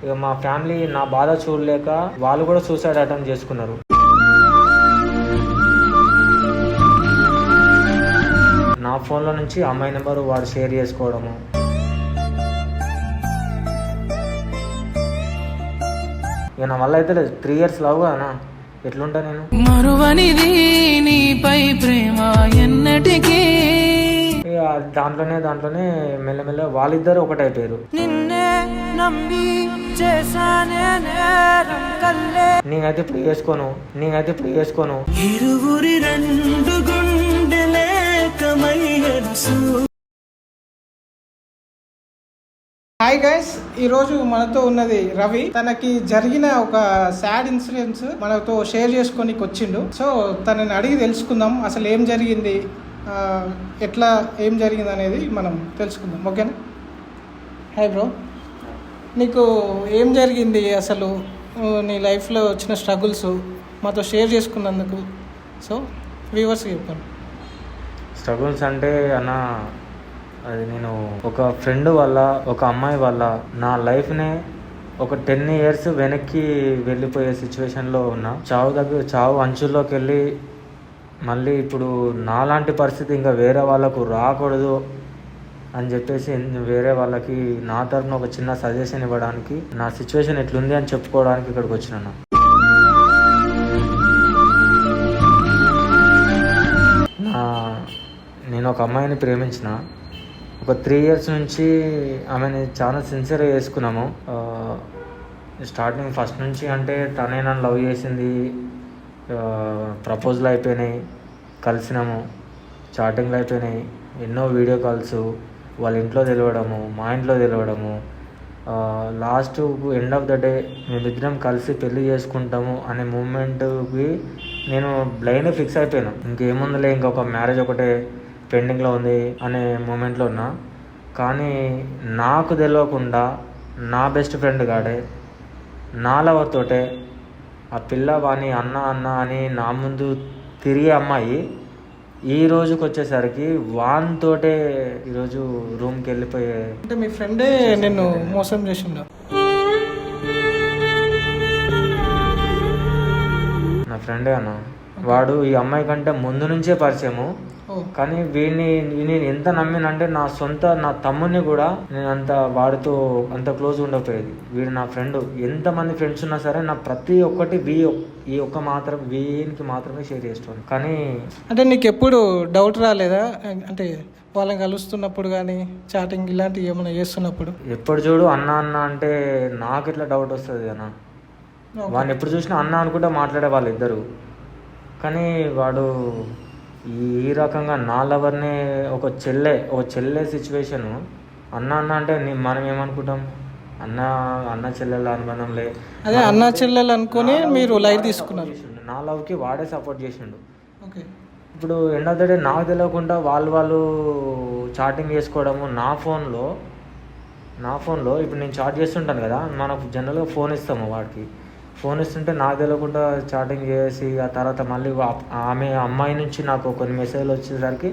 ఇక మా ఫ్యామిలీ నా బాధ చూడలేక వాళ్ళు కూడా సూసైడ్ అటెంప్ట్ చేసుకున్నారు. నా ఫోన్లో నుంచి అమ్మాయి నెంబరు వాడు షేర్ చేసుకోవడము. ఇక నా వల్ల అయితే లేదు. 3 years లవ్ కదా, ఎట్లుంటా నేను. మరువనిది నీపై ప్రేమ ఎన్నటికీ. దాంట్లోనే మెల్లమెల్ల వాళ్ళిద్దరు ఒకటైపోయారు. నేనైతే ఇప్పుడు చేసుకోను. ఇరువురి రెండు హాయ్ గైస్, ఈరోజు మనతో ఉన్నది రవి. తనకి జరిగిన ఒక సాడ్ ఇన్సిడెంట్స్ మనతో షేర్ చేసుకోనికి వచ్చిండు. సో తనని అడిగి తెలుసుకుందాం అసలు ఏం జరిగింది, ఏం జరిగింది అనేది మనం తెలుసుకుందాం. ఓకేనా? హాయ్ బ్రో, నీకు ఏం జరిగింది అసలు, నీ లైఫ్లో వచ్చిన స్ట్రగుల్స్ మాతో షేర్ చేసుకున్నందుకు సో వ్యూవర్స్కి చెప్పాను. స్ట్రగుల్స్ అంటే అన్న, అది నేను ఒక ఫ్రెండ్ వల్ల, ఒక అమ్మాయి వల్ల నా లైఫ్నే ఒక 10 years వెనక్కి వెళ్ళిపోయే సిచ్యువేషన్లో ఉన్నా. చావు అంచుల్లోకి వెళ్ళి మళ్ళీ ఇప్పుడు నాలాంటి పరిస్థితి ఇంకా వేరే వాళ్ళకు రాకూడదు అని చెప్పేసి వేరే వాళ్ళకి నా తరఫున ఒక చిన్న సజెషన్ ఇవ్వడానికి, నా సిచ్యువేషన్ ఎట్లుంది అని చెప్పుకోవడానికి ఇక్కడికి వచ్చినా. నేను ఒక అమ్మాయిని ప్రేమించిన. ఒక 3 years నుంచి ఆమెని చాలా సిన్సియర్గా చేసుకున్నాము. స్టార్టింగ్ ఫస్ట్ నుంచి అంటే తనే నన్ను లవ్ చేసింది. ప్రపోజల్ అయిపోయినాయి, కలిసినాము, చాటింగ్లు అయిపోయినాయి, ఎన్నో వీడియో కాల్స్, వాళ్ళ ఇంట్లో తెలియడము, మా ఇంట్లో తెలియడము. Last end of the day మేమిద్దరం కలిసి పెళ్లి చేసుకుంటాము అనే మూమెంట్కి నేను బ్లైండ్ ఫిక్స్ అయిపోయాను. ఇంకేముందులే, ఇంకొక మ్యారేజ్ ఒకటే పెండింగ్లో ఉంది అనే మూమెంట్లో ఉన్నా. కానీ నాకు తెలియకుండా నా బెస్ట్ ఫ్రెండ్ గాడే, నా లవర్ తోటే ఆ పిల్ల వాణి అన్న అని నా ముందు తిరిగే అమ్మాయి ఈ రోజుకి వచ్చేసరికి వానితోటే ఈరోజు రూమ్కి వెళ్ళిపోయే. అంటే మీ ఫ్రెండే నేను మోసం చేసిండు? నా ఫ్రెండే అన్న. వాడు ఈ అమ్మాయి కంటే ముందు నుంచే పరిచయము. కానీ వీడిని నేను ఎంత నమ్మినంటే నా తమ్ముని కూడా నేను వాడితో అంత క్లోజ్ ఉండకపోయేది. వీడు నా ఫ్రెండ్. ఎంతమంది ఫ్రెండ్స్ ఉన్నా సరే నా ప్రతి ఒక్కటి వీనికి మాత్రమే షేర్ చేస్తాను. కానీ అంటే నీకు ఎప్పుడు డౌట్ రాలేదా, అంటే వాళ్ళని కలుస్తున్నప్పుడు కానీ చాటింగ్ ఇలాంటివి ఏమైనా చేస్తున్నప్పుడు? ఎప్పుడు చూడు అన్న అంటే నాకు ఎట్లా డౌట్ వస్తుంది అన్న. వాడిని ఎప్పుడు చూసినా అన్న అనుకుంటా మాట్లాడే వాళ్ళు ఇద్దరు. కానీ వాడు ఈ రకంగా నా లవర్నే ఒక చెల్లె సిచ్యువేషను. అన్న అంటే మనం ఏమనుకుంటాం, అన్న చెల్లెల అనుబంధంలే, అదే అన్న చెల్లెలు అనుకుని మీరు లైట్ తీసుకున్నారు. నా లవ్కి వాడే సపోర్ట్ చేసిండు. ఓకే. ఇప్పుడు ఎండ్ ఆఫ్ ద డే నాకు తెలియకుండా వాళ్ళు చాటింగ్ చేసుకోవడము నా ఫోన్లో ఇప్పుడు నేను చాట్ చేస్తుంటాను కదా, మనకు జనరల్గా ఫోన్ ఇస్తాము వాడికి. ఫోన్ ఇస్తుంటే నాకు తెలియకుండా చాటింగ్ చేసి ఆ తర్వాత మళ్ళీ అమ్మాయి నుంచి నాకు కొన్ని మెసేజ్లు వచ్చేసరికి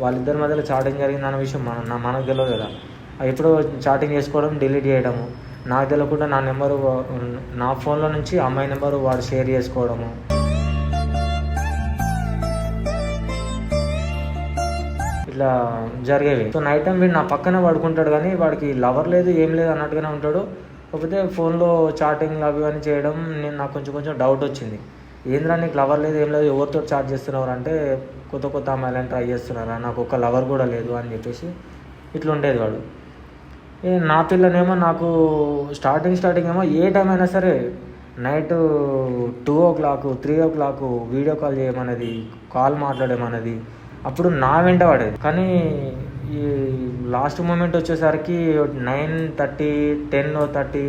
వాళ్ళిద్దరి మధ్యలో చాటింగ్ జరిగిందన్న విషయం మనకు తెలియదు కదా. ఎప్పుడో చాటింగ్ చేసుకోవడం, డిలీట్ చేయడము, నాకు తెలియకుండా నా ఫోన్లో నుంచి అమ్మాయి నెంబరు వాడు షేర్ చేసుకోవడము. ఇట్లా జరిగేవి. సో నైట్ టైం వీడు నా పక్కనే పడుకుంటాడు, కానీ వాడికి లవర్ లేదు, ఏం లేదు అన్నట్టుగానే ఉంటాడు. కాకపోతే ఫోన్లో చాటింగ్ అవి అని చేయడం నాకు కొంచెం డౌట్ వచ్చింది. ఏంద్రా నీకు లవర్ లేదు, ఏం లేదు, ఎవరితో చాట్ చేస్తున్నారు అంటే కొత్త అమ్మాయిలను ట్రై చేస్తున్నారా, నాకు ఒక లవర్ కూడా లేదు అని చెప్పేసి ఇట్లా ఉండేది వాడు. నా పిల్లనేమో నాకు స్టార్టింగ్ ఏమో ఏ టైం అయినా సరే night 2 o'clock 3 o'clock video call చేయమన్నది, కాల్ మాట్లాడేమన్నది. అప్పుడు నా వెంట పడేది. కానీ ఈ లాస్ట్ మూమెంట్ వచ్చేసరికి 9:30 10:30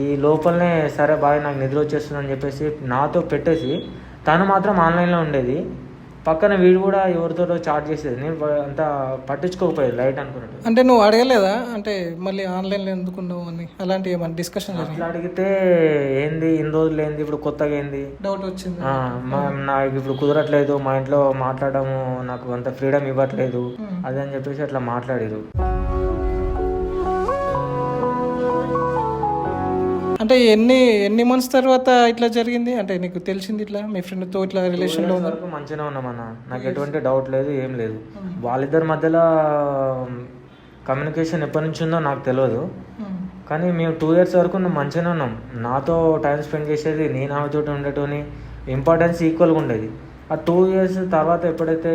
ఈ లోపలనే సరే బాయ్ నాకు నిద్ర వచ్చేస్తుందని చెప్పేసి నాతో పెట్టేసి తను మాత్రం ఆన్లైన్లో ఉండేది. పక్కన వీడు కూడా ఎవరితో చాట్ చేసేది. నేను అంత పట్టించుకోకపోయేది, లైట్ అనుకున్నట్టు. అంటే నువ్వు అడగలేదా, అంటే మళ్ళీ ఆన్లైన్లో ఎందుకున్నావు అని అలాంటి ఏమన్నా డిస్కషన్? అట్లా అడిగితే ఏంది ఇన్ని రోజులు ఏంది, ఇప్పుడు కొత్తగా ఏంది డౌట్ వచ్చింది. నాకు ఇప్పుడు కుదరట్లేదు, మా ఇంట్లో మాట్లాడము నాకు అంత ఫ్రీడమ్ ఇవ్వట్లేదు అదే అని చెప్పేసి అట్లా మాట్లాడారు. అంటే ఎన్ని మంత్స్ తర్వాత ఇట్లా జరిగింది, అంటే నీకు తెలిసింది ఇట్లా మీ ఫ్రెండ్తో ఇట్లా రిలేషన్లో ఉంది? వరకు మంచిగానే ఉన్నామన్న, నాకు ఎటువంటి డౌట్ లేదు, ఏం లేదు. వాళ్ళిద్దరి మధ్యలో కమ్యూనికేషన్ ఎప్పటి నుంచి ఉందో నాకు తెలియదు, కానీ మేము 2 years వరకు మంచిగానే ఉన్నాం. నాతో టైం స్పెండ్ చేసేది, నేను ఆమెతో ఉండేటోని, ఇంపార్టెన్స్ ఈక్వల్గా ఉండేది. ఆ 2 years తర్వాత ఎప్పుడైతే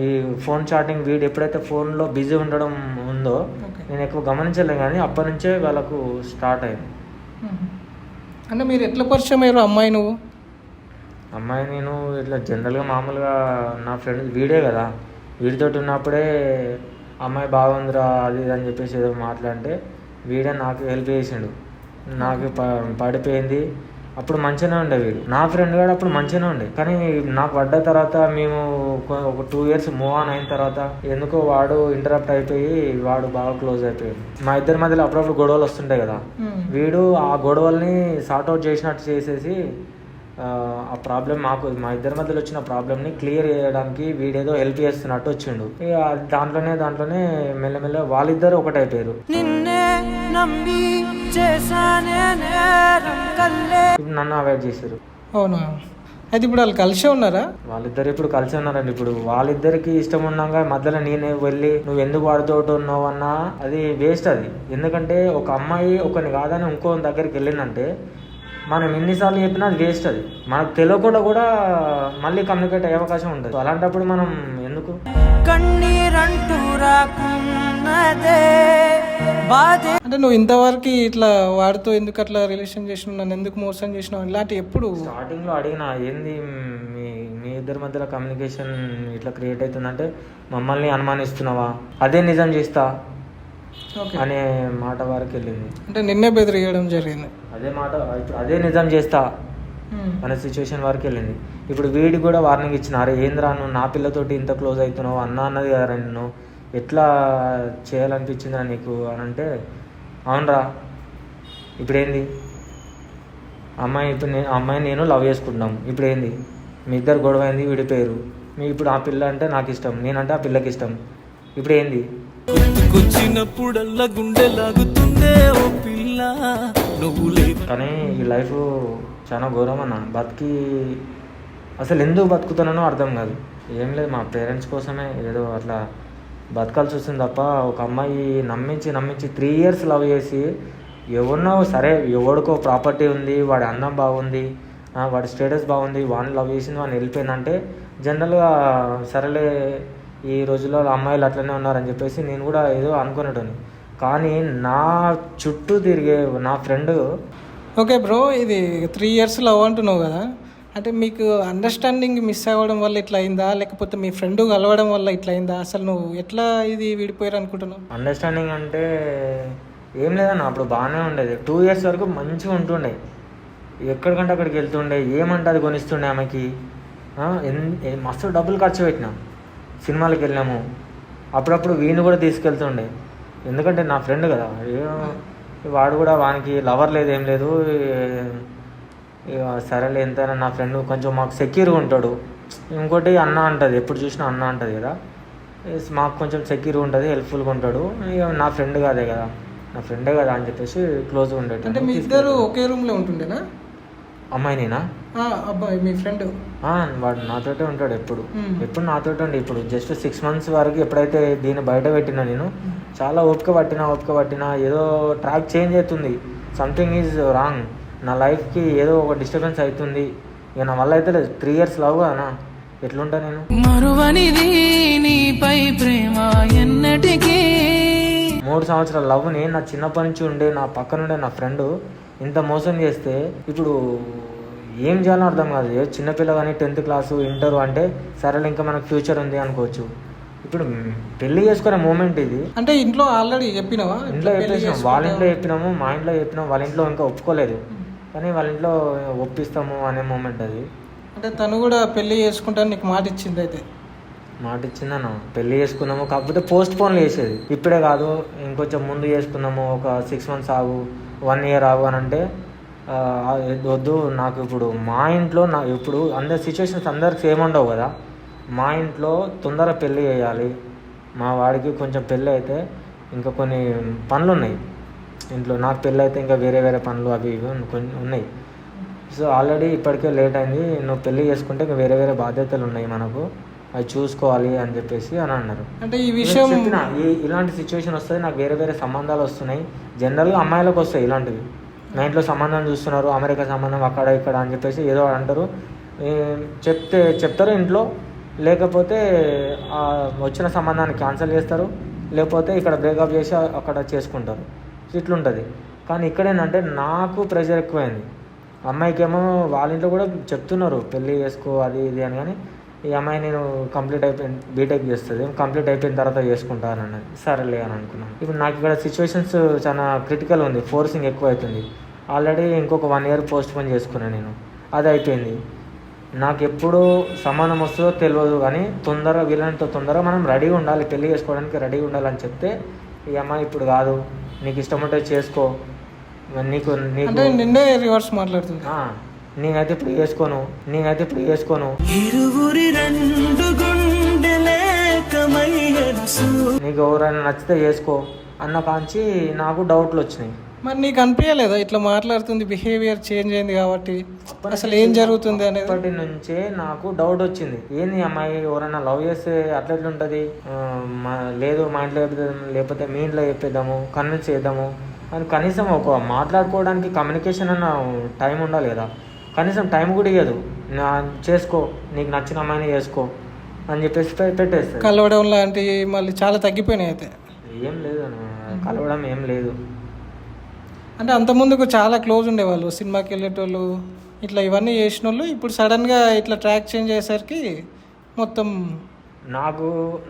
ఈ ఫోన్ చాటింగ్ వీడు ఎప్పుడైతే ఫోన్లో బిజీ ఉండడం ఉందో నేను ఎక్కువ గమనించలేదు, కానీ అప్పటి నుంచే వాళ్ళకు స్టార్ట్ అయింది. అంటే మీరు ఎట్లా పరిచయం అయ్యారు అమ్మాయి నువ్వు? అమ్మాయి నేను ఇట్లా జనరల్గా మామూలుగా నా ఫ్రెండ్ వీడే కదా, వీడితోటి ఉన్నప్పుడే అమ్మాయి బాగుందిరా అది ఇది అని చెప్పేసి ఏదో మాట్లాడితే వీడే నాకు హెల్ప్ చేసిండు. నాకు పడిపోయింది, అప్పుడు మంచిగానే ఉండే వీడు, నా ఫ్రెండ్ కూడా అప్పుడు మంచిగానే ఉండే. కానీ నాకు పడ్డ తర్వాత మేము ఒక 2 years మూవ్ ఆన్ అయిన తర్వాత ఎందుకో వాడు ఇంటరప్ట్ అయిపోయి వాడు బాగా క్లోజ్ అయిపోయాడు. మా ఇద్దరి మధ్యలో అప్పుడప్పుడు గొడవలు వస్తుంటాయి కదా, వీడు ఆ గొడవల్ని సార్ట్అవుట్ చేసినట్టు చేసేసి ఆ ప్రాబ్లం మా ఇద్దరి మధ్యలో వచ్చిన ప్రాబ్లమ్ని క్లియర్ చేయడానికి వీడేదో హెల్ప్ చేస్తున్నట్టు వచ్చిండు. ఇక దాంట్లోనే మెల్లమెల్ల వాళ్ళిద్దరు ఒకటైపోయారు. ఇప్పుడు నన్ను అవాయిడ్ చేశారు. అవునా? అయితే ఇప్పుడు వాళ్ళు కలిసే ఉన్నారా? వాళ్ళిద్దరు ఇప్పుడు కలిసి ఉన్నారండి. ఇప్పుడు వాళ్ళిద్దరికి ఇష్టం ఉన్నాగా మధ్యలో నేనే వెళ్ళి నువ్వు ఎందుకు వాడుతోటి ఉన్నావు అన్నా అది వేస్ట్. అది ఎందుకంటే ఒక అమ్మాయి ఒకని కాదని ఇంకో దగ్గరికి వెళ్ళిందంటే మనం ఎన్నిసార్లు చెప్పినా అది వేస్ట్. అది మనకు తెలియకుండా కూడా మళ్ళీ కమ్యూనికేట్ అయ్యే అవకాశం ఉంటుంది. అలాంటప్పుడు మనం ఎందుకు అంటే నువ్వు ఇంతవరకు ఇట్లా వాడితో ఎందుకు అట్లా రిలేషన్ చేసినావు, నన్ను ఎందుకు మోసం చేసినావు ఇలాంటి ఎప్పుడు? స్టార్టింగ్లో అడిగిన ఏంది మీ ఇద్దరి మధ్యలో కమ్యూనికేషన్ ఇట్లా క్రియేట్ అవుతుందంటే మమ్మల్ని అనుమానిస్తున్నావా, అదే నిజం చేస్తా అనే మాట వరకు వెళ్ళింది. అంటే నిన్నే బెదిరియడం జరిగింది. అదే మాట ఇప్పుడు అదే నిజం చేస్తా అనే సిచ్యువేషన్ వరకు వెళ్ళింది. ఇప్పుడు వీడి కూడా వార్నింగ్ ఇచ్చిన, అరే ఏంద్రా నువ్వు నా పిల్లతోటి ఇంత క్లోజ్ అవుతున్నావు అన్నది కదా, నిన్ను ఎట్లా చేయాలనిపించిందా నీకు అని అంటే అవునరా ఇప్పుడేంది అమ్మాయి నేను లవ్ చేసుకుంటున్నాం, ఇప్పుడు ఏంది మీ ఇద్దరు గొడవ అయింది విడిపోయారు, ఇప్పుడు ఆ పిల్ల అంటే నాకు ఇష్టం, నేనంటే ఆ పిల్లకి ఇష్టం, ఇప్పుడు ఏంది? కానీ ఈ లైఫ్ చాలా ఘోరం అన్న. అసలు ఎందుకు బతుకుతున్నానో అర్థం కాదు. ఏం లేదు, మా పేరెంట్స్ కోసమే ఏదో అట్లా బతకాల్సి వస్తుంది తప్ప ఒక అమ్మాయి నమ్మించి 3 years లవ్ చేసి ఎవరినో సరే ఎవడికో ప్రాపర్టీ ఉంది, వాడి అందం బాగుంది, వాడి స్టేటస్ బాగుంది, వాడిని లవ్ చేసింది, వాడిని వెళ్ళిపోయిందంటే జనరల్గా సరేలే ఈ రోజుల్లో అమ్మాయిలు అట్లనే ఉన్నారని చెప్పేసి నేను కూడా ఏదో అనుకునేటోని. కానీ నా చుట్టూ తిరిగే నా ఫ్రెండ్. ఓకే బ్రో, ఇది 3 years లవ్ అంటున్నావు కదా, అంటే మీకు అండర్స్టాండింగ్ మిస్ అవ్వడం వల్ల ఇట్లా అయిందా, లేకపోతే మీ ఫ్రెండ్ కలవడం వల్ల ఇట్లా అయిందా? అసలు నువ్వు ఎట్లా ఇది విడిపోయారు అనుకుంటున్నావు? అండర్స్టాండింగ్ అంటే ఏం లేదన్న, అప్పుడు బాగానే ఉండేది. 2 years వరకు మంచిగా ఉంటుండే, ఎక్కడికంటే అక్కడికి వెళ్తుండే, ఏమంటే అది కొనిస్తుండే ఆమెకి. మస్తు డబ్బులు ఖర్చు పెట్టినా, సినిమాలకు వెళ్ళాము, అప్పుడప్పుడు వీడిని కూడా తీసుకెళ్తుండే, ఎందుకంటే నా ఫ్రెండ్ కదా. వాడు కూడా వానికి లవర్ లేదు ఏం లేదు, సరేలే ఎంతైనా నా ఫ్రెండ్ కొంచెం మాకు సెక్యూర్గా ఉంటాడు. ఇంకోటి అన్న అంటుంది, ఎప్పుడు చూసినా అన్న అంటుంది కదా, మాకు కొంచెం సెక్యూర్గా ఉంటుంది, హెల్ప్ఫుల్గా ఉంటాడు. ఇక నా ఫ్రెండ్ కాదే కదా, నా ఫ్రెండే కదా అని చెప్పేసి క్లోజ్గా ఉండేది. అంటే మీ ఇద్దరు ఒకే రూమ్లో ఉంటుండేనా? అమ్మాయినేనా? అబ్బాయి మీ ఫ్రెండ్ వాడు నాతోటే ఉంటాడు, ఎప్పుడు నాతోటే ఉండి. ఇప్పుడు జస్ట్ 6 months వరకు ఎప్పుడైతే దీన్ని బయట పెట్టినా నేను చాలా ఓపిక పట్టినా ఏదో ట్రాక్ చేంజ్ అవుతుంది, సంథింగ్ ఈజ్ రాంగ్, నా లైఫ్కి ఏదో ఒక డిస్టర్బెన్స్ అవుతుంది. ఇక నా వల్ల అయితే లేదు. 3 years లవ్ కదా, ఎట్లుంటా నేను? 3 సంవత్సరాల లవ్ నేను నా చిన్నప్పటి నుంచి ఉండే నా పక్కనుండే నా ఫ్రెండ్ ఇంత మోసం చేస్తే ఇప్పుడు ఏం చేయాలో అర్థం కాదు. చిన్నపిల్ల కానీ 10th class ఇంటర్ అంటే సరేలే ఇంకా మనకు ఫ్యూచర్ ఉంది అనుకోవచ్చు. ఇప్పుడు పెళ్లి చేసుకునే మూమెంట్ ఇది. అంటే ఇంట్లో ఆల్రెడీ చెప్పినావా? ఇంట్లో చెప్పేసాం, వాళ్ళ ఇంట్లో చెప్పినాము, మా ఇంట్లో చెప్పినాము, వాళ్ళ ఇంట్లో ఇంకా ఒప్పుకోలేదు, కానీ వాళ్ళ ఇంట్లో ఒప్పిస్తాము అనే మూమెంట్ అది. అంటే తను కూడా పెళ్లి చేసుకుంటాను నీకు మాట ఇచ్చింది? అయితే మాట ఇచ్చిందన్న, పెళ్లి చేసుకున్నాము, కాకపోతే పోస్ట్ పోన్లు చేసేది. ఇప్పుడే కాదు ఇంకొంచెం ముందు చేసుకున్నాము, ఒక 6 months ఆగు, 1 year ఆగు అని అంటే వద్దు నాకు. ఇప్పుడు మా ఇంట్లో ఇప్పుడు అందరి సిచ్యువేషన్స్ అందరికి సేమ్ ఉండవు కదా. మా ఇంట్లో తొందరగా పెళ్ళి చేయాలి, మా వాడికి కొంచెం పెళ్ళి అయితే ఇంకా కొన్ని పనులు ఉన్నాయి, ఇంట్లో. నాకు పెళ్ళి అయితే ఇంకా వేరే వేరే పనులు అవి ఇవి కొన్ని ఉన్నాయి. సో ఆల్రెడీ ఇప్పటికే లేట్ అయింది, నువ్వు పెళ్ళి చేసుకుంటే ఇంకా వేరే వేరే బాధ్యతలు ఉన్నాయి మనకు, అవి చూసుకోవాలి అని చెప్పేసి అని అన్నారు. అంటే ఈ విషయం చెప్పిన ఇలాంటి సిచ్యువేషన్ వస్తుంది, నాకు వేరే వేరే సంబంధాలు వస్తున్నాయి. జనరల్గా అమ్మాయిలకు వస్తాయి ఇలాంటివి. మా ఇంట్లో సంబంధం చూస్తున్నారు, అమెరికా సంబంధం అక్కడ ఇక్కడ అని చెప్పేసి ఏదో అంటారు, చెప్తారు ఇంట్లో. లేకపోతే వచ్చిన సంబంధాన్ని క్యాన్సిల్ చేస్తారు, లేకపోతే ఇక్కడ బ్రేకప్ చేసి అక్కడ చేసుకుంటారు. ఇట్లుంటుంది. కానీ ఇక్కడ ఏంటంటే నాకు ప్రెషర్ ఎక్కువైంది. అమ్మాయికేమో వాళ్ళ ఇంట్లో కూడా చెప్తున్నారు పెళ్ళి చేసుకో అది ఇది అని, కానీ ఈ అమ్మాయి నేను కంప్లీట్ అయిపోయింది బీటెక్ చేస్తుంది, కంప్లీట్ అయిపోయిన తర్వాత చేసుకుంటాను అన్నది. సరేలే అని అనుకున్నాను. ఇప్పుడు నాకు ఇక్కడ సిచ్యువేషన్స్ చాలా క్రిటికల్ ఉంది, ఫోర్సింగ్ ఎక్కువ అవుతుంది. ఆల్రెడీ ఇంకొక 1 year పోస్ట్ పోన్ చేసుకున్నాను నేను, అది అయిపోయింది. నాకు ఎప్పుడు సంబంధం వస్తుందో తెలియదు, కానీ వీళ్ళంత తొందరగా మనం రెడీగా ఉండాలి, పెళ్ళి చేసుకోవడానికి రెడీగా ఉండాలని చెప్తే ఈ అమ్మాయి ఇప్పుడు కాదు, నీకు ఇష్టం ఉంటే చేసుకో, నీకు నిన్నే రివర్స్ మాట్లాడుతుంది. నేనైతే ఇప్పుడు చేసుకోను, నీకు ఎవరైనా నచ్చితే చేసుకో అన్న కాంచి నాకు డౌట్లు వచ్చినాయి. మరి నీకు అనిపించలేదా ఇట్లా మాట్లాడుతుంది, బిహేవియర్ చేంజ్ అయింది కాబట్టి అసలు ఏం జరుగుతుంది అనేది? అప్పటి నుంచే నాకు డౌట్ వచ్చింది, ఏంది అమ్మాయి ఎవరైనా లవ్ చేస్తే అట్లా ఎట్లుంటుంది, లేదు మా ఇంట్లో లేకపోతే మీ ఇంట్లో చెప్పేద్దాము, కన్విన్స్ చేద్దాము అని. కనీసం ఒక మాట్లాడుకోవడానికి కమ్యూనికేషన్ అన్న టైం ఉండాలి కదా, కనీసం టైం కూడా ఇవ్వదు. చేసుకో, నీకు నచ్చిన అమ్మాయిని చేసుకో అని చెప్పేసి పెట్టేస్తారు. కలవడం లాంటివి మళ్ళీ చాలా తగ్గిపోయినాయి. అయితే ఏం లేదు, కలవడం ఏం లేదు. అంటే అంతకుముందుకు చాలా క్లోజ్ ఉండేవాళ్ళు, సినిమాకి వెళ్ళేటోళ్ళు, ఇట్లా ఇవన్నీ చేసిన వాళ్ళు. ఇప్పుడు సడన్గా ఇట్లా ట్రాక్ చేంజ్ అయ్యేసరికి మొత్తం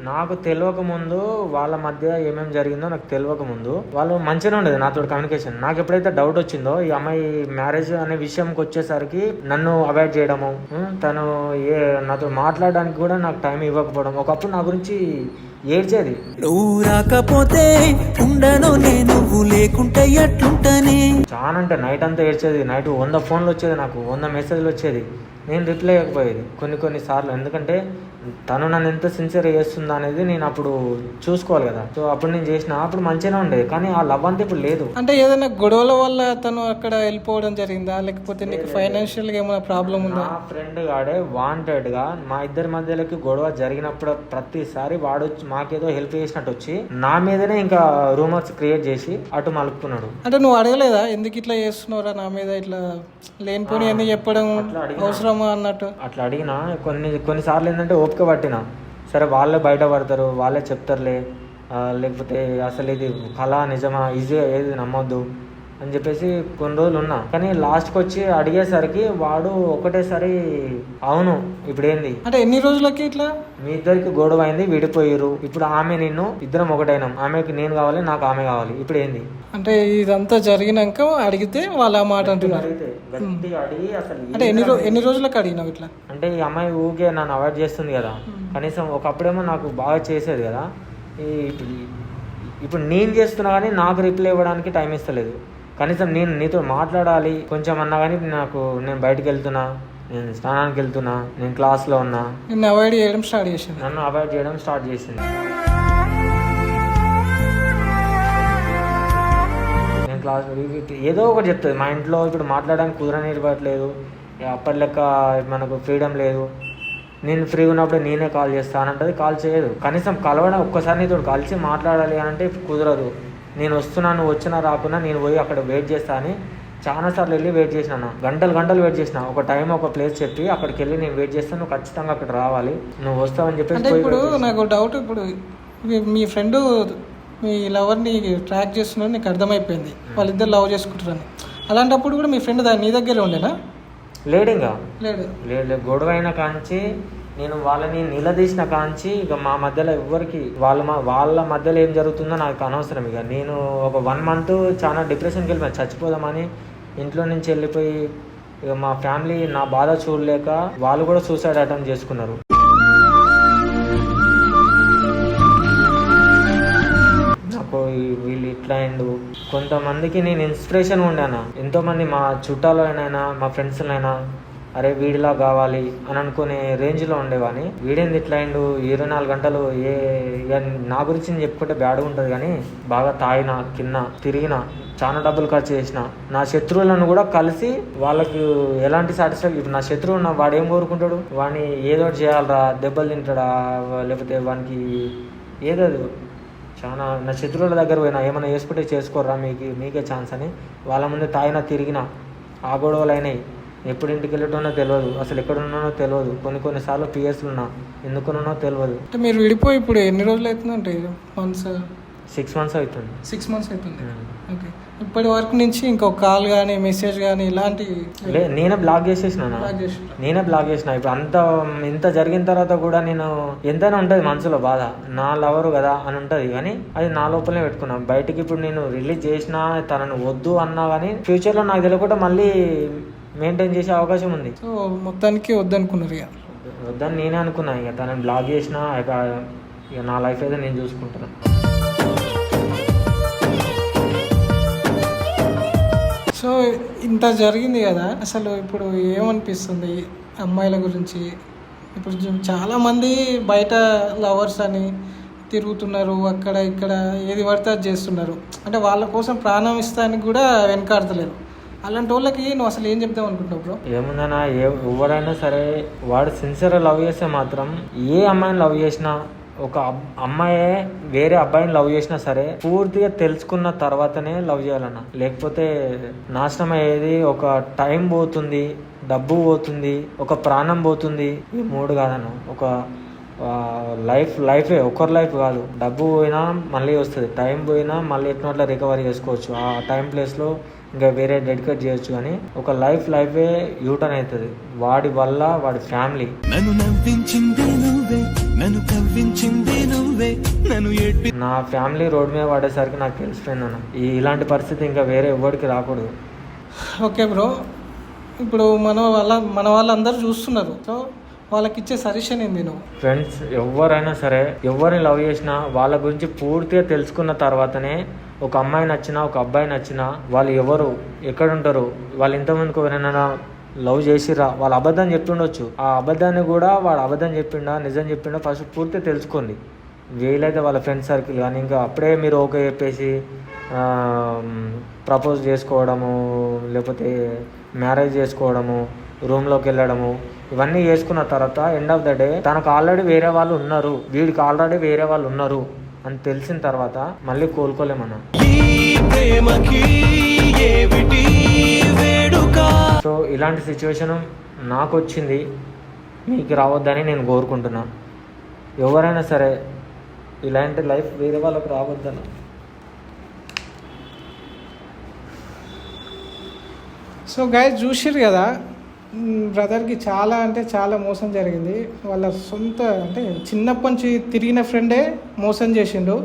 నాకు తెలియక ముందు వాళ్ళ మధ్య ఏమేమి జరిగిందో నాకు తెలియక ముందు వాళ్ళు మంచిగానే ఉండేది నాతో కమ్యూనికేషన్. నాకు ఎప్పుడైతే డౌట్ వచ్చిందో ఈ అమ్మాయి మ్యారేజ్ అనే విషయంకి వచ్చేసరికి నన్ను అవాయిడ్ చేయడము, తను నాతో మాట్లాడడానికి కూడా నాకు టైం ఇవ్వకపోవడం. ఒకప్పుడు నా గురించి ఏడ్చేది, నువ్వు రాకపోతే ఉండను నేను, లేకుంటే ఎట్లుంటనే. చాలా అంటే నైట్ అంతా ఏడ్చేది. నైట్ 100 ఫోన్లు వచ్చేది, నాకు 100 మెసేజ్లు వచ్చేది. నేను రిప్లై ఇవ్వకపోయేది కొన్ని సార్లు, ఎందుకంటే తను నన్ను ఎంత సిన్సియర్ చేస్తుందా అనేది నేను అప్పుడు చూసుకోవాలి కదా. సో అప్పుడు నేను అప్పుడు మంచిగానే ఉండేది, కానీ ఆ లవ్ అంతా ఇప్పుడు లేదు. అంటే ఏదైనా గొడవల వల్ల తను అక్కడ వెళ్ళిపోవడం జరిగిందా, లేకపోతే నీకు ఫైనాన్షియల్ గా ఏమైనా ప్రాబ్లం ఉందా? నా ఫ్రెండ్ గాడే వాంటెడ్ గా మా ఇద్దరి మధ్యలోకి గొడవ జరిగినప్పుడు ప్రతిసారి వాడు మాకేదో హెల్ప్ చేసినట్టు వచ్చి నా మీదనే ఇంకా రూమర్స్ క్రియేట్ చేసి అటు మలుపుకున్నాడు. అంటే నువ్వు అడగలేదా ఎందుకు ఇట్లా చేస్తున్నారా నా మీద, ఇట్లా లేనిపోని అన్ని చెప్పడం అవసరమా అన్నట్టు? అట్లా అడిగినా కొన్నిసార్లు ఏంటంటే ఓపిక పట్టిన, సరే వాళ్ళే బయట పడతారు, వాళ్ళే చెప్తారులే, లేకపోతే అసలు ఇది కళ నిజమా, ఈజీగా ఏది నమ్మొద్దు అని చెప్పేసి కొన్ని రోజులు ఉన్నా. కానీ లాస్ట్కి వచ్చి అడిగేసరికి వాడు ఒకటేసారి అవును ఇప్పుడు ఏంది అంటే ఎన్ని రోజులకి ఇట్లా మీ ఇద్దరికి గొడవ అయింది, విడిపోయారు, ఇప్పుడు ఆమె నిన్ను ఇద్దరం ఒకటైనాం, ఆమెకి నేను కావాలి నాకు ఆమె కావాలి, ఇప్పుడు ఏంది అంటే ఇదంతా జరిగినాక అడిగితే వాళ్ళ మాట అంటున్నారు. అడిగి అసలు అంటే ఎన్ని రోజులకు అడిగినావు ఇట్లా? అంటే ఈ అమ్మాయి ఊకే నన్ను అవాయిడ్ చేస్తుంది కదా, కనీసం ఒకప్పుడేమో నాకు బాగా చేసేది కదా, ఇప్పుడు నేను చేస్తున్నా కానీ నాకు రిప్లై ఇవ్వడానికి టైం ఇస్తలేదు. కనీసం నేను నీతో మాట్లాడాలి కొంచెం అన్నా కానీ నేను బయటకు వెళ్తున్నా, నేను స్నానానికి వెళ్తున్నా, నేను క్లాస్లో ఉన్నా, నన్ను అవాయిడ్ చేయడం స్టార్ట్ చేసింది. నేను క్లాస్ ఏదో ఒకటి చెప్తుంది. మా ఇంట్లో ఇప్పుడు మాట్లాడడానికి కుదరనివ్వట్లేదు, అప్పటి లెక్క మనకు ఫ్రీడమ్ లేదు, నేను ఫ్రీగా ఉన్నప్పుడు నేనే కాల్ చేస్తానంటది, కాల్ చేయదు. కనీసం కలవడం ఒక్కసారి నీతో కలిసి మాట్లాడాలి అని అంటే కుదరదు. నేను వస్తున్నా, నువ్వు వచ్చినా రాకున్నా నేను పోయి అక్కడ వెయిట్ చేస్తా అని చాలాసార్లు వెళ్ళి వెయిట్ చేసినా, గంటలు వెయిట్ చేసిన. ఒక టైం ఒక ప్లేస్ చెప్పి అక్కడికి వెళ్ళి నేను వెయిట్ చేస్తాను, నువ్వు ఖచ్చితంగా అక్కడ రావాలి, నువ్వు వస్తావని చెప్పేసి. ఇప్పుడు నాకు డౌట్, ఇప్పుడు మీ ఫ్రెండ్ మీ లవర్ని ట్రాక్ చేస్తున్నాడు నీకు అర్థమైపోయింది, వాళ్ళిద్దరు లవ్ చేసుకుంటారని. అలాంటప్పుడు కూడా మీ ఫ్రెండ్ నీ దగ్గర ఉండేనా? లేడు. గొడవ అయిన కాంచి నేను వాళ్ళని నిలదీసిన కాంచి ఇక మా మధ్యలో ఎవ్వరికి వాళ్ళ మధ్యలో ఏం జరుగుతుందో నాకు అనవసరం. ఇక నేను ఒక 1 month చాలా డిప్రెషన్కి వెళ్ళిపోయాను, చచ్చిపోదామని ఇంట్లో నుంచి వెళ్ళిపోయి. ఇక మా ఫ్యామిలీ నా బాధ చూడలేక వాళ్ళు కూడా సూసైడ్ అటెంప్ట్ చేసుకున్నారు. నాకు వీళ్ళు ఇట్లా అయిండు. కొంతమందికి నేను ఇన్స్పిరేషన్ ఉండాను, ఎంతోమంది మా చుట్టాలు అయినా మా ఫ్రెండ్స్ అయినా అరే వీడిలా కావాలి అని అనుకునే రేంజ్లో ఉండేవాని. వీడేంది ఇట్లా అయిండు 24 గంటలు నా గురించి చెప్పుకుంటే బ్యాడ్గా ఉంటుంది, కానీ బాగా తాగిన తిరిగిన చాలా డబ్బులు ఖర్చు చేసిన. నా శత్రువులను కూడా కలిసి వాళ్ళకు ఎలాంటి సాటిస్ఫాక్షన్, ఇప్పుడు నా శత్రువు వాడు ఏం కోరుకుంటాడు, వాడిని ఏదో చేయాలరా, దెబ్బలు తింటాడా, లేకపోతే వానికి ఏదో చాలా. నా శత్రువుల దగ్గర పోయినా ఏమైనా చేసుకుంటే చేసుకోరా, మీకే ఛాన్స్ అని వాళ్ళ ముందు తాగినా తిరిగినా ఆ గొడవలు అయినాయి. ఎప్పుడు ఇంటికి వెళ్ళటోనో తెలియదు, అసలు ఎక్కడున్నానో తెలియదు. కొన్నిసార్లు పిఎస్లు ఉన్నా, ఎందుకున్నానో తెలియదు. అంటే మీరు విడిపోయి ఇప్పుడు ఎన్ని రోజులు అవుతుందంటే మంత్స్? 6 months అవుతుంది. 6 months అవుతుంది. ఓకే. ఇప్పటి వరకు నుంచి ఇంకొక కాల్ కానీ మెసేజ్ కానీ ఇలాంటి నేనే బ్లాక్ చేసేసిన. ఇప్పుడు ఇంత జరిగిన తర్వాత కూడా నేను ఎంతైనా ఉంటుంది మనసులో బాధ, నా లవరు కదా అని ఉంటుంది, కానీ అది నా లోపలనే పెట్టుకున్నా. బయటికి ఇప్పుడు నేను రిలీజ్ చేసినా, తనను వద్దు అన్నా కానీ ఫ్యూచర్లో నాకు తెలియకుండా మళ్ళీ మెయింటైన్ చేసే అవకాశం ఉంది. సో మొత్తానికి వద్దనుకున్నారు? ఇక వద్దని నేనే అనుకున్నా. ఇక తనని బ్లాక్ చేసినా ఇక నా లైఫ్ అయితే నేను చూసుకుంటాను. సో ఇంత జరిగింది కదా, అసలు ఇప్పుడు ఏమనిపిస్తుంది అమ్మాయిల గురించి? ఇప్పుడు చాలామంది బయట లవర్స్ అని తిరుగుతున్నారు, అక్కడ ఇక్కడ ఏది పడితే అది చేస్తున్నారు. అంటే వాళ్ళ కోసం ప్రాణం ఇస్తానికి కూడా వెనకాడతలేరు. అలాంటి వాళ్ళకి నువ్వు అసలు ఏం చెప్తావు అనుకుంటున్నావు బ్రో? ఏముందన్నా, ఎవరైనా సరే వాడు సిన్సియర్గా లవ్ చేస్తే మాత్రం, ఏ అమ్మాయిని లవ్ చేసినా, ఒక అమ్మాయే వేరే అబ్బాయిని లవ్ చేసినా సరే పూర్తిగా తెలుసుకున్న తర్వాతనే లవ్ చేయాలన్న. లేకపోతే నాశనం అయ్యేది ఒక టైం పోతుంది, డబ్బు పోతుంది, ఒక ప్రాణం పోతుంది. ఈ 3 కాదన్న, ఒక లైఫే, ఒకరి లైఫ్ కాదు. డబ్బు పోయినా మళ్ళీ వస్తుంది, టైం పోయినా మళ్ళీ ఎట్లా రికవరీ చేసుకోవచ్చు. ఆ టైం ప్లేస్లో ఇంకా వేరే డెడికేట్ చేయొచ్చు. కానీ ఒక లైఫే యూటర్న్ అవుతుంది వాడి వల్ల, వాడి ఫ్యామిలీ. నా ఫ్యామిలీ రోడ్ మీద పడేసరికి నాకు తెలిసిపోయింది అన్న, ఇలాంటి పరిస్థితి ఇంకా వేరే ఎవరికి రాకూడదు. ఓకే బ్రో, ఇప్పుడు మన వాళ్ళందరూ చూస్తున్నారు, సో వాళ్ళకి ఇచ్చే సజెషన్ ఏంది నువ్వు? ఫ్రెండ్స్ ఎవరైనా సరే, ఎవరిని లవ్ చేసినా వాళ్ళ గురించి పూర్తిగా తెలుసుకున్న తర్వాతనే, ఒక అమ్మాయి నచ్చినా, ఒక అబ్బాయి నచ్చినా, వాళ్ళు ఎవరు, ఎక్కడుంటారు, వాళ్ళు ఇంతమందికి ఎవరైనా లవ్ చేసిరా, వాళ్ళు అబద్ధం చెప్తుండొచ్చు. ఆ అబద్ధాన్ని కూడా వాడు అబద్ధం చెప్పిండా నిజం చెప్పిండా ఫస్ట్ పూర్తిగా తెలుసుకోండి. వీలైతే వాళ్ళ ఫ్రెండ్ సర్కిల్ కానీ, ఇంకా అప్పుడే మీరు ఓకే చెప్పేసి ప్రపోజ్ చేసుకోవడము, లేకపోతే మ్యారేజ్ చేసుకోవడము, రూమ్లోకి వెళ్ళడము, ఇవన్నీ చేసుకున్న తర్వాత ఎండ్ ఆఫ్ ద డే తనకు ఆల్రెడీ వేరే వాళ్ళు ఉన్నారు, వీడికి ఆల్రెడీ వేరే వాళ్ళు ఉన్నారు అని తెలిసిన తర్వాత మళ్ళీ కోలుకోలేమన్నా. సో ఇలాంటి సిచ్యువేషన్ నాకు వచ్చింది, మీకు రావద్దని నేను కోరుకుంటున్నా. ఎవరైనా సరే ఇలాంటి లైఫ్ వేరే వాళ్ళకు రావద్దన్న. సో గైస్ చూసిర్రు కదా, బ్రదర్కి చాలా అంటే చాలా మోసం జరిగింది. వాళ్ళ సొంత అంటే చిన్నప్పటి నుంచి తిరిగిన ఫ్రెండే మోసం చేసిండు.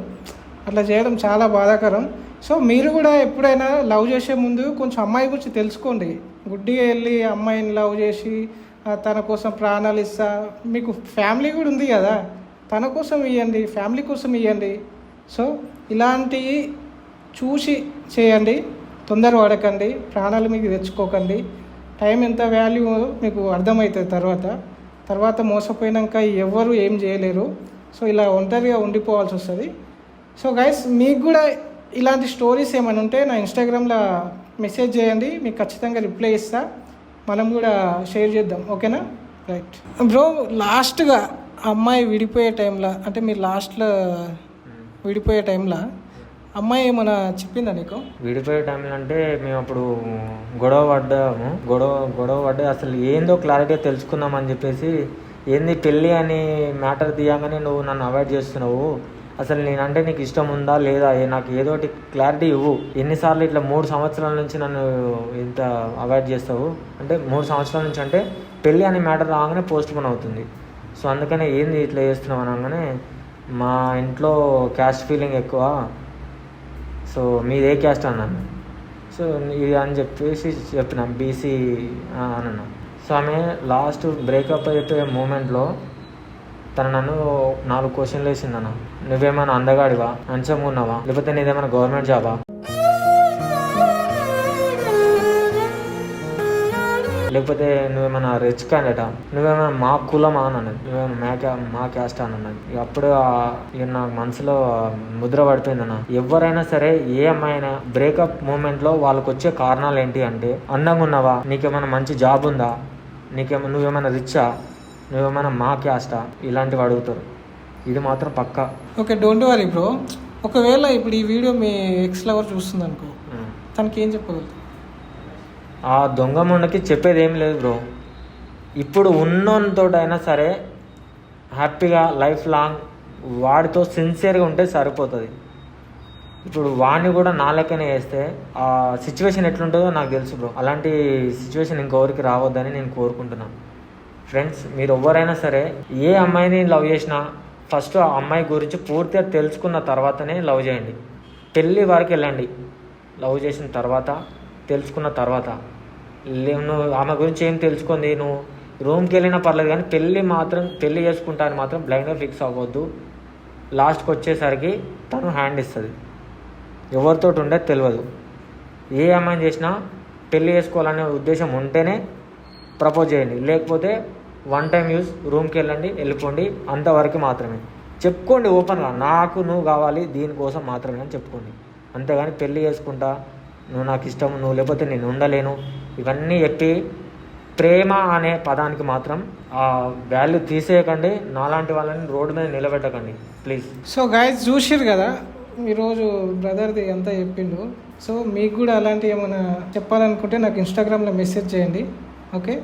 అట్లా చేయడం చాలా బాధాకరం. సో మీరు కూడా ఎప్పుడైనా లవ్ చేసే ముందు కొంచెం అమ్మాయి గురించి తెలుసుకోండి. గుడ్డిగా వెళ్ళి అమ్మాయిని లవ్ చేసి తన కోసం ప్రాణాలు ఇస్తా, మీకు ఫ్యామిలీ కూడా ఉంది కదా, తన కోసం ఇవ్వండి, ఫ్యామిలీ కోసం ఇవ్వండి. సో ఇలాంటివి చూసి చేయండి, తొందర పడకండి, ప్రాణాలు మీకు తెచ్చుకోకండి. టైం ఎంత వాల్యూ మీకు అర్థమవుతుంది తర్వాత మోసపోయినాక ఎవరు ఏం చేయలేరు. సో ఇలా ఒంటరిగా ఉండిపోవాల్సి వస్తుంది. సో గైస్ మీకు కూడా ఇలాంటి స్టోరీస్ ఏమైనా ఉంటే నా ఇన్స్టాగ్రామ్లో మెసేజ్ చేయండి, మీకు ఖచ్చితంగా రిప్లై ఇస్తా, మనం కూడా షేర్ చేద్దాం. ఓకేనా? రైట్ బ్రో, లాస్ట్గా అమ్మాయి విడిపోయే టైంలో, అంటే మీరు లాస్ట్లో విడిపోయే టైంలో అమ్మాయి ఏమైనా చెప్పిందా నీకు? విడిపోయే టైంలో అంటే మేము అప్పుడు గొడవ పడ్డా అసలు ఏందో క్లారిటీగా తెలుసుకుందామని చెప్పేసి, ఏంది పెళ్ళి అని మ్యాటర్ తీయగానే నువ్వు నన్ను అవాయిడ్ చేస్తున్నావు, అసలు నేనంటే నీకు ఇష్టం ఉందా లేదా, నాకు ఏదో ఒకటి క్లారిటీ ఇవ్వు, ఎన్నిసార్లు ఇట్లా 3 సంవత్సరాల నుంచి నన్ను ఇంత అవాయిడ్ చేస్తావు అంటే, 3 సంవత్సరాల నుంచి అంటే పెళ్ళి అనే మ్యాటర్ రాగానే పోస్ట్ పోన్ అవుతుంది. సో అందుకనే ఏంది ఇట్లా చేస్తున్నావు అనగానే, మా ఇంట్లో క్యాస్ట్ ఫీలింగ్ ఎక్కువ, సో మీదే క్యాస్ట్ అన్నాను. సో ఇది అని చెప్పేసి చెప్పిన బీసీ అన్నా. సో ఆమె లాస్ట్ బ్రేకప్ అయిపోయే మూమెంట్లో తను నన్ను 4 క్వశ్చన్లు వేసిందన్న. నువ్వేమైనా అందగాడివా, మంచిగా ఉన్నావా, లేకపోతే నీదేమైనా గవర్నమెంట్ జాబా, లేకపోతే నువ్వేమైనా రిచ్ క్యాండిడేటా, నువ్వేమైనా మా కులమా అని అన్నది, నువ్వేమైనా మా క్యాస్ట్ అని అన్నది. ఇక అప్పుడు ఇక నాకు మనసులో ముద్ర పడిపోయిందన్న. ఎవరైనా సరే ఏ అమ్మాయినా బ్రేకప్ మూమెంట్ లో వాళ్ళకి వచ్చే కారణాలు ఏంటి అంటే, అందంగా ఉన్నావా, నీకేమైనా మంచి జాబ్ ఉందా, నువ్వేమైనా రిచ్చా, నువ్వేమైనా మా క్యాస్టా, ఇలాంటివి అడుగుతారు. ఇది మాత్రం పక్కా. Okay, don't worry bro. ఒకవేళ ఇప్పుడు ఈ వీడియో మీ ఎక్స్ లవర్ చూస్తుంది అనుకో, తనకి ఏం చెప్పగలుగుతావు? ఆ దొంగ మొండకి చెప్పేది ఏం లేదు బ్రో. ఇప్పుడు ఉన్నతోటైనా సరే హ్యాపీగా లైఫ్ లాంగ్ వాడితో సిన్సియర్గా ఉంటే సరిపోతుంది. ఇప్పుడు వాడిని కూడా నా లెక్కనే వేస్తే ఆ సిచ్యువేషన్ ఎట్లుంటుందో నాకు తెలుసు బ్రో. అలాంటి సిచ్యువేషన్ ఇంకెవరికి రావద్దని నేను కోరుకుంటున్నాను. ఫ్రెండ్స్, మీరు ఎవరైనా సరే ఏ అమ్మాయిని లవ్ చేసినా ఫస్ట్ ఆ అమ్మాయి గురించి పూర్తిగా తెలుసుకున్న తర్వాతనే లవ్ చేయండి. పెళ్ళి వరకు వెళ్ళండి. లవ్ చేసిన తర్వాత, తెలుసుకున్న తర్వాత. నువ్వు ఆమె గురించి ఏం తెలుసుకుంది, నువ్వు రూమ్కి వెళ్ళినా పర్లేదు, కానీ పెళ్ళి చేసుకుంటా అని మాత్రం బ్లైండ్గా ఫిక్స్ అవ్వద్దు. లాస్ట్కి వచ్చేసరికి తను హ్యాండ్ ఇస్తుంది. ఎవరితో ఉండేది తెలియదు. ఏ అమ్మాయిని చేసినా పెళ్ళి చేసుకోవాలనే ఉద్దేశం ఉంటేనే ప్రపోజ్ చేయండి. లేకపోతే వన్ టైం యూస్, రూమ్కి వెళ్ళండి, వెళ్ళిపోండి, అంతవరకు మాత్రమే. చెప్పుకోండి ఓపెన్గా, నాకు నువ్వు కావాలి దీనికోసం మాత్రమే అని చెప్పుకోండి. అంతేగాని పెళ్ళి చేసుకుంటా, నువ్వు నాకు ఇష్టం, నువ్వు లేకపోతే నేను ఉండలేను, ఇవన్నీ చెప్పి ప్రేమ అనే పదానికి మాత్రం ఆ వాల్యూ తీసేయకండి. నాలాంటి వాళ్ళని రోడ్డు మీద నిలబెట్టకండి ప్లీజ్. సో గైస్, చూసిరు కదా ఈరోజు బ్రదర్ది అంతా చెప్పిండు. సో మీకు కూడా అలాంటివి ఏమైనా చెప్పాలనుకుంటే నాకు ఇన్స్టాగ్రామ్లో మెసేజ్ చేయండి. ఓకే.